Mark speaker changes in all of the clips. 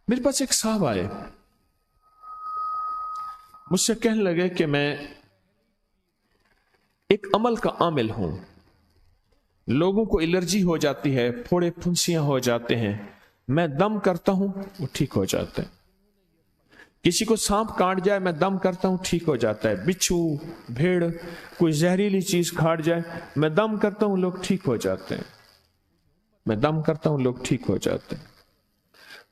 Speaker 1: मेरे पास एक साहब आए, मुझसे कहने लगे कि मैं एक अमल का आमिल हूं, लोगों को एलर्जी हो जाती है, फोड़े फुंसियां हो जाते हैं, मैं दम करता हूं वो ठीक हो जाता है। किसी को सांप काट जाए मैं दम करता हूं ठीक हो जाता है। बिच्छू, भेड़, कोई जहरीली चीज काट जाए मैं दम करता हूं लोग ठीक हो जाते हैं। मैं दम करता हूं लोग ठीक हो जाते हैं।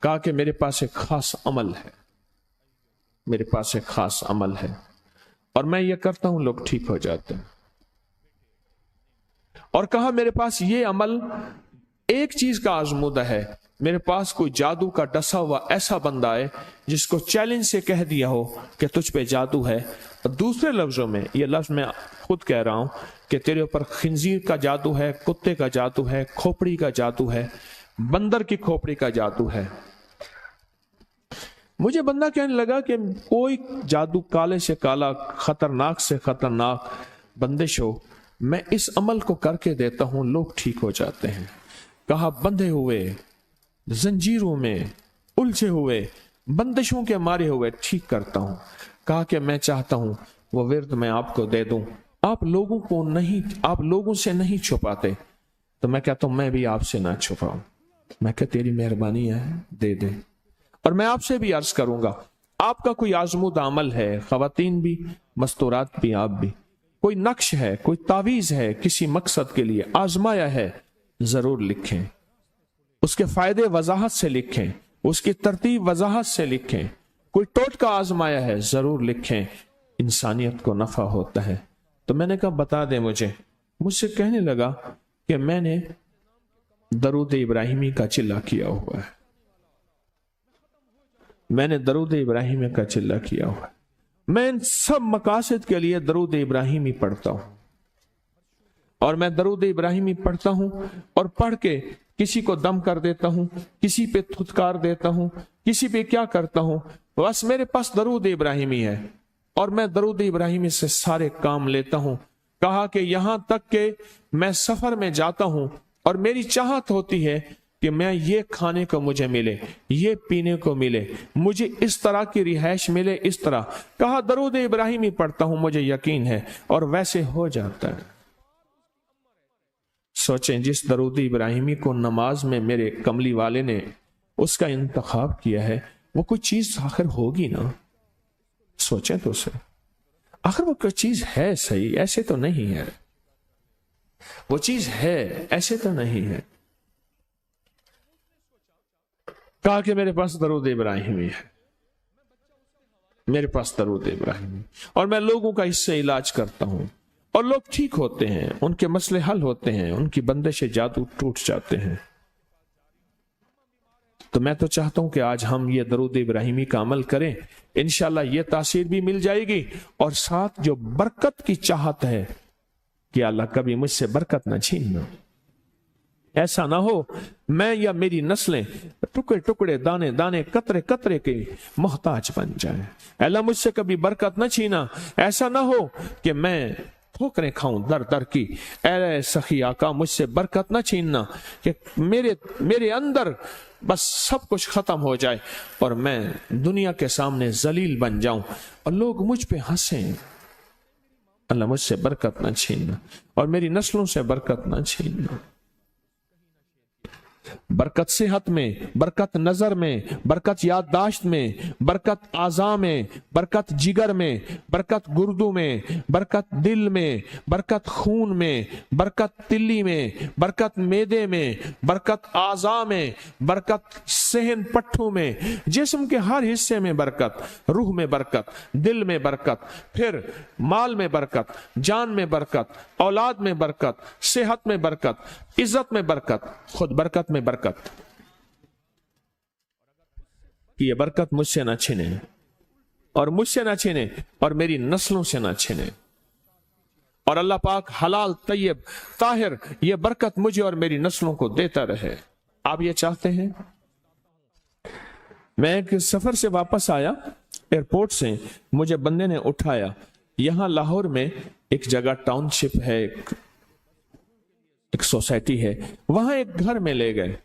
Speaker 1: कहा कि मेरे पास एक खास अमल है, मेरे पास एक खास अमल है और मैं ये करता हूं लोग ठीक हो जाते हैं। और कहा मेरे पास ये अमल एक चीज का आजमूदा है, मेरे पास कोई जादू का डसा हुआ ऐसा बंदा है जिसको चैलेंज से कह दिया हो कि तुझ पे जादू है, और दूसरे लफ्जों में ये लफ्ज मैं खुद कह रहा हूं कि तेरे ऊपर खिंजीर का जादू है, कुत्ते का जादू है, खोपड़ी का जादू है, बंदर की खोपड़ी का जादू है। मुझे बंदा कहने लगा कि कोई जादू काले से काला, खतरनाक से खतरनाक बंदिश हो, मैं इस अमल को करके देता हूं लोग ठीक हो जाते हैं। कहा बंधे हुए, जंजीरों में उलझे हुए, बंदिशों के मारे हुए ठीक करता हूं। कहा कि मैं चाहता हूं वो विर्द मैं आपको दे दूं, आप लोगों से नहीं छुपाते, तो मैं कहता हूं मैं भी आपसे ना छुपाऊं। मैं कह तेरी मेहरबानी है, दे दे। और मैं आपसे भी अर्ज करूंगा, आपका कोई आजमूदा अमल है, खवातीन भी, मस्तूरात भी, आप भी, कोई नक्श है, कोई तावीज है, किसी मकसद के लिए आजमाया है, जरूर लिखें, उसके फायदे वजाहत से लिखें, उसकी तरतीब वजाहत से लिखें। कोई टोटका आजमाया है, जरूर लिखें, इंसानियत को नफा होता है। तो मैंने कहा बता दे मुझसे कहने लगा कि मैंने दरूद इब्राहिमी का चिल्ला किया हुआ है, मैंने दरूद इब्राहिमी का चिल्ला किया हुआ है, मैं इन सब मकासद के लिए दरूद इब्राहिमी पढ़ता हूं, और मैं दरूद इब्राहिमी पढ़ता हूं और पढ़ के किसी को दम कर देता हूं, किसी पे थुतकार देता हूं, किसी पे क्या करता हूं, बस मेरे पास दरूद इब्राहिमी है और मैं दरूद इब्राहिमी से सारे काम लेता हूं। कहा कि यहां तक कि मैं सफर में जाता हूं और मेरी चाहत होती है कि मैं ये खाने को मुझे मिले, ये पीने को मिले, मुझे इस तरह की रिहाइश मिले, इस तरह। कहा दरूद इब्राहिमी पढ़ता हूं, मुझे यकीन है, और वैसे हो जाता है। सोचें, जिस दरूद इब्राहिमी को नमाज में मेरे कमली वाले ने उसका इंतखाब किया है, वो कोई चीज आखिर होगी ना। सोचें तो सही, आखिर वो कोई चीज है सही, ऐसे तो नहीं है, वो चीज है ऐसे तो नहीं है। कहा कि मेरे पास दरूद इब्राहिमी है, मेरे पास दरूद इब्राहिमी, और मैं लोगों का इससे इलाज करता हूं और लोग ठीक होते हैं, उनके मसले हल होते हैं, उनकी बंदिशें जादू टूट जाते हैं। तो मैं तो चाहता हूं कि आज हम ये दरूद इब्राहिमी का अमल करें, इंशाल्लाह ये तासीर भी मिल जाएगी, और साथ जो बरकत की चाहत है कि अल्लाह कभी मुझसे बरकत ना छीनना। ऐसा ना हो मैं या मेरी नस्लें टुकड़े टुकड़े, दाने दाने, कतरे कतरे के मोहताज बन जाए। अल्लाह मुझसे कभी बरकत न छीना। ऐसा ना हो कि मैं ठोकरें खाऊं दर दर की। ऐ सखी आका, मुझसे बरकत न छीनना कि मेरे अंदर बस सब कुछ खत्म हो जाए और मैं दुनिया के सामने जलील बन जाऊं और लोग मुझ पे हंसें। अल्लाह मुझसे बरकत न छीनना और मेरी नस्लों से बरकत न छीनना। बरकत सेहत में, बरकत नजर में, बरकत याददाश्त में, बरकत आज़ा में, बरकत जिगर में, बरकत गुर्दों में, बरकत दिल में, बरकत खून में, बरकत तिल्ली में, बरकत मेदे में, बरकत आज़ा में, बरकत सहन पट्टों में, जिस्म के हर हिस्से में बरकत, रूह में बरकत, दिल में बरकत, फिर माल में बरकत, जान में बरकत, औलाद में बरकत, सेहत में बरकत, इज्जत में बरकत, खुद बरकत में बरकत। ये बरकत मुझसे ना छिने और मुझसे ना छिने और मेरी नस्लों से ना छिने, और अल्लाह पाक हलाल तैयब ताहिर ये बरकत मुझे और मेरी नस्लों को देता रहे। आप ये चाहते हैं? मैं एक सफर से वापस आया, एयरपोर्ट से मुझे बंदे ने उठाया। यहां लाहौर में एक जगह टाउनशिप है, एक सोसाइटी है, वहां एक घर में ले गए।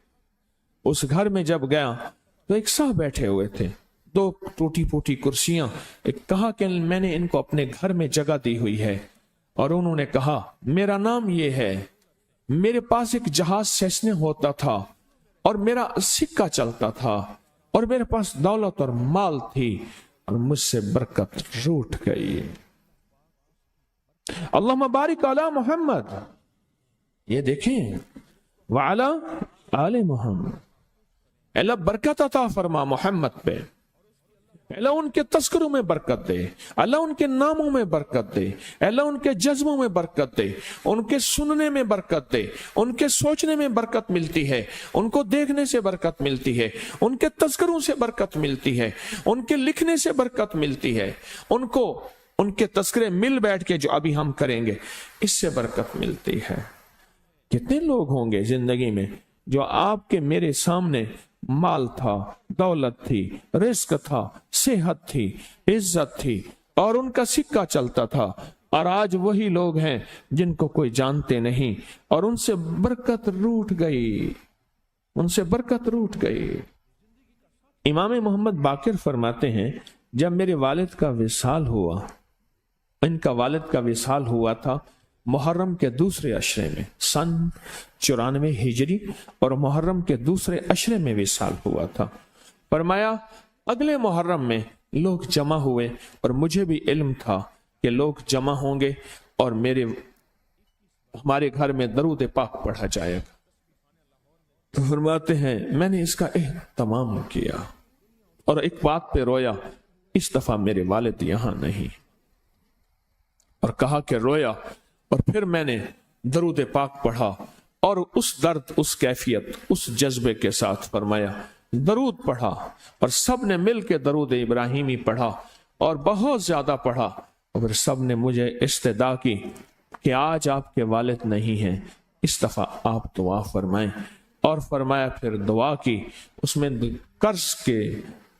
Speaker 1: उस घर में जब गया تو ایک साहब बैठे हुए थे, 2 टूटी फूटी कुर्सियां. एक कहा कि मैंने इनको अपने घर में जगह दी हुई है, और उन्होंने कहा मेरा नाम ये है, मेरे पास एक जहाज सेसने होता था और मेरा सिक्का चलता था और मेरे पास दौलत और माल थी और मुझसे बरकत रूठ गई. अल्लाहुम्मा बारिक अला मोहम्मद. ये देखें, वाला आले मोहम्मद. अल्लाह बरकत अता फरमा मोहम्मद पे. अल्लाह उनके तस्करों में बरकत दे, अल्लाह उनके नामों में बरकत दे, अल्लाह उनके जज्बों में बरकत दे, उनके सुनने में बरकत दे, उनके सोचने में बरकत मिलती है, उनको देखने से बरकत मिलती है, उनके तस्करों से बरकत मिलती है, उनके लिखने से बरकत मिलती है, उनको उनके तस्करे मिल बैठ के जो अभी हम करेंगे इससे बरकत मिलती है. कितने लोग होंगे जिंदगी में जो आपके मेरे सामने माल था, दौलत थी, रिस्क था, सेहत थी, इज्जत थी और उनका सिक्का चलता था, और आज वही लोग हैं जिनको कोई जानते नहीं और उनसे बरकत रूठ गई, उनसे बरकत रूठ गई. इमाम मोहम्मद बाकिर फरमाते हैं, जब मेरे वालिद का विसाल हुआ, इनका वालिद का विसाल हुआ था मुहर्रम के दूसरे अशरे में, सन 94 हिजरी, और मुहर्रम के दूसरे अशरे में विसाल हुआ था. फरमाया अगले मुहर्रम में लोग जमा हुए और मुझे भी इल्म था कि लोग जमा होंगे और हमारे घर में दरूद पाक पढ़ा जाएगा. तो फरमाते हैं मैंने इसका एहतमाम किया और एक बात पे रोया, इस दफा मेरे वालिद यहां नहीं, और कहा कि रोया, और फिर मैंने दरूद पाक पढ़ा और उस दर्द, उस कैफियत, उस जज्बे के साथ फरमाया दरूद पढ़ा, और सब ने मिल के दरूद इब्राहिमी पढ़ा और बहुत ज्यादा पढ़ा, और फिर सब ने मुझे इस्तदा की कि आज आपके वालिद नहीं हैं, इस दफा आप दुआ फरमाएं. और फरमाया फिर दुआ की. उसमें कर्ज के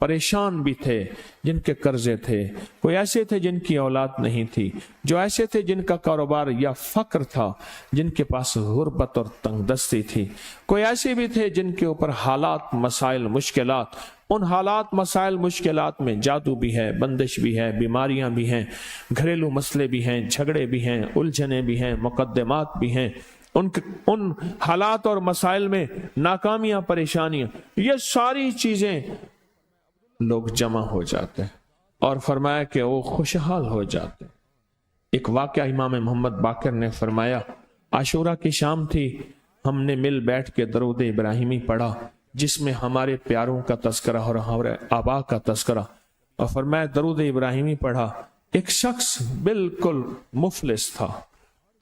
Speaker 1: परेशान भी थे जिनके कर्जे थे, कोई ऐसे थे जिनकी औलाद नहीं थी, जो ऐसे थे जिनका कारोबार या फक्र था, जिनके पास गुर्बत और तंगदस्ती थी, कोई ऐसे भी थे जिनके ऊपर हालात, मसाइल, मुश्किलात. उन हालात, मसाइल, मुश्किलात में जादू भी है, बंदिश भी है, बीमारियां भी हैं, घरेलू मसले भी हैं, झगड़े भी हैं, उलझने भी हैं, मुकद्दमात भी हैं. उन हालात और मसाइल में नाकामियां, परेशानियां, ये सारी चीजें लोग जमा हो जाते हैं और फरमाया कि वो खुशहाल हो जाते. एक वाकया इमाम मोहम्मद बाकिर ने फरमाया, आशूरा की शाम थी, हमने मिल बैठ के दरूद इब्राहिमी पढ़ा जिसमें हमारे प्यारों का तस्करा और हमारे आबा का तस्करा, और फरमाया दरूद इब्राहिमी पढ़ा. एक शख्स बिल्कुल मुफलिस था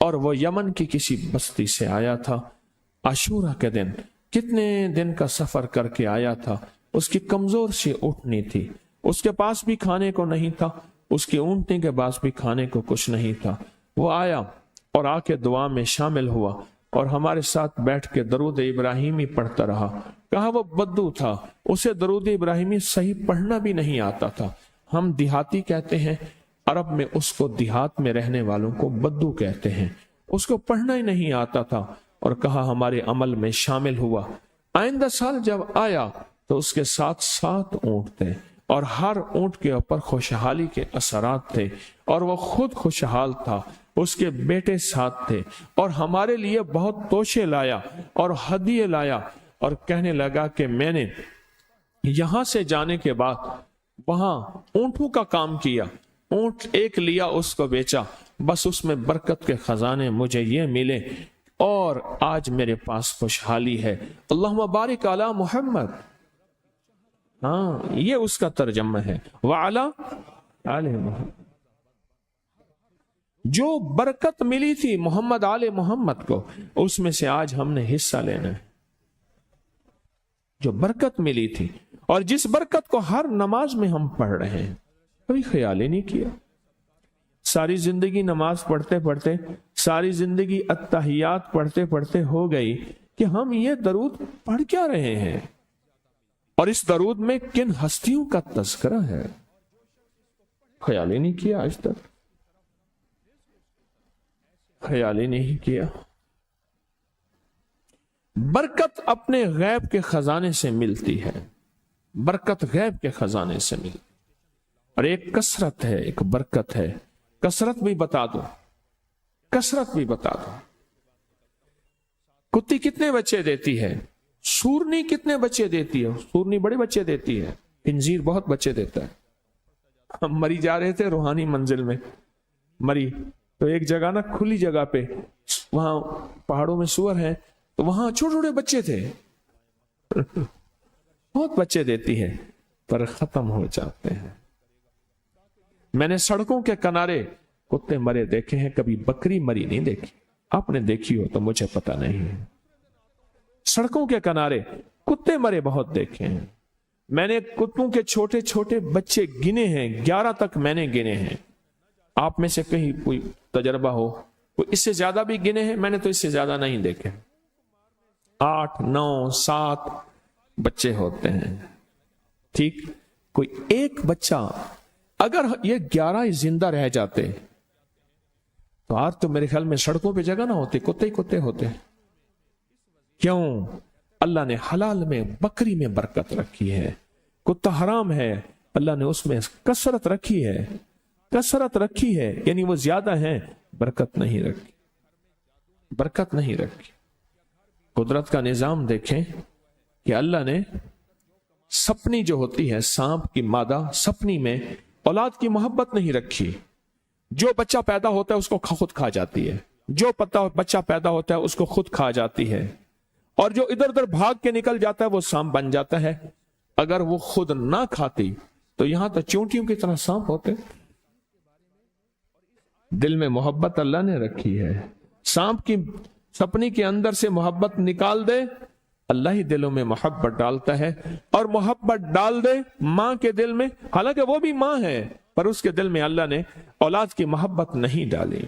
Speaker 1: और वो यमन की किसी बस्ती से आया था. आशूरा के दिन कितने दिन का सफर करके आया था, उसकी कमजोर सी ऊँटनी थी, उसके पास भी खाने को नहीं था, उसकी ऊँटनी के पास भी खाने को कुछ नहीं था. वो आया और आके दुआ में शामिल हुआ और हमारे साथ बैठ के दरूद इब्राहिमी पढ़ता रहा. कहा वो बद्दू था, उसे दरूद इब्राहिमी सही पढ़ना भी नहीं आता था. हम देहाती कहते हैं, अरब में उसको देहात में रहने वालों को बद्दू कहते हैं. उसको पढ़ना ही नहीं आता था और कहा हमारे अमल में शामिल हुआ. आइंदा साल जब आया तो उसके साथ 7 ऊंट थे और हर ऊंट के ऊपर खुशहाली के असरात थे और वह खुद खुशहाल था, उसके बेटे साथ थे और हमारे लिए बहुत तोशे लाया और हदिये लाया और कहने लगा कि मैंने यहां से जाने के बाद वहां ऊंटों का काम किया, ऊंट एक लिया, उसको बेचा, बस उसमें बरकत के खजाने मुझे ये मिले और आज मेरे पास खुशहाली है. अल्लाहुम्मा बारिक अला मोहम्मद. हाँ, ये उसका तर्जमा है. वाला आले मोहम्मद. जो बरकत मिली थी मोहम्मद आले मोहम्मद को, उसमें से आज हमने हिस्सा लेना है. जो बरकत मिली थी और जिस बरकत को हर नमाज में हम पढ़ रहे हैं, कभी ख्याल ही नहीं किया. सारी जिंदगी नमाज पढ़ते पढ़ते, सारी जिंदगी अत्तहियात पढ़ते पढ़ते हो गई कि हम ये दरूद पढ़ क्या रहे हैं और इस दरूद में किन हस्तियों का तज़किरा है. ख्याल ही नहीं किया, आज तक ख्याल ही नहीं किया. बरकत अपने गैब के खजाने से मिलती है. बरकत गैब के खजाने से मिली। और एक कसरत है, एक बरकत है। कसरत भी बता दो, कसरत भी बता दो। कुत्ती कितने बच्चे देती है? सूरनी कितने बच्चे देती है? सूरनी बड़े बच्चे देती है, खिंजीर बहुत बच्चे देता है। हम मरी जा रहे थे रूहानी मंजिल में, मरी तो एक जगह ना खुली जगह पे, वहां पहाड़ों में सुअर है, तो वहां छोटे छोटे बच्चे थे बहुत बच्चे देती है, पर खत्म हो जाते हैं। मैंने सड़कों के किनारे कुत्ते मरे देखे हैं, कभी बकरी मरी नहीं देखी। आपने देखी हो तो मुझे पता नहीं है। सड़कों के किनारे कुत्ते मरे बहुत देखे हैं। मैंने कुत्तों के छोटे छोटे बच्चे गिने हैं, 11 तक मैंने गिने हैं। आप में से कहीं कोई तजर्बा हो, कोई इससे ज्यादा भी गिने हैं? मैंने तो इससे ज्यादा नहीं देखे। 8, 9, 7 बच्चे होते हैं। ठीक, कोई एक बच्चा, अगर ये 11 जिंदा रह जाते तो आज तो मेरे ख्याल में सड़कों पे जगह ना होती, कुत्ते ही कुत्ते होते। क्यों? अल्लाह ने हलाल में, बकरी में बरकत रखी है। कुत्ता हराम है, अल्लाह ने उसमें कसरत रखी है, कसरत रखी है, यानी वो ज्यादा है, बरकत नहीं रखी, बरकत नहीं रखी। कुदरत का निजाम देखें कि अल्लाह ने सपनी जो होती है, सांप की मादा सपनी में औलाद की मोहब्बत नहीं रखी। जो बच्चा पैदा होता है उसको खुद खा जाती है, जो बच्चा पैदा होता है उसको खुद खा जाती है, और जो इधर उधर भाग के निकल जाता है वो सांप बन जाता है। अगर वो खुद ना खाती तो यहां तो चींटियों की तरह सांप होते। दिल में मोहब्बत अल्लाह ने रखी है। सांप की सपनी के अंदर से मोहब्बत निकाल दे, अल्लाह ही दिलों में मोहब्बत डालता है। और मोहब्बत डाल दे मां के दिल में, हालांकि वो भी मां है, पर उसके दिल में अल्लाह ने औलाद की मोहब्बत नहीं डाली।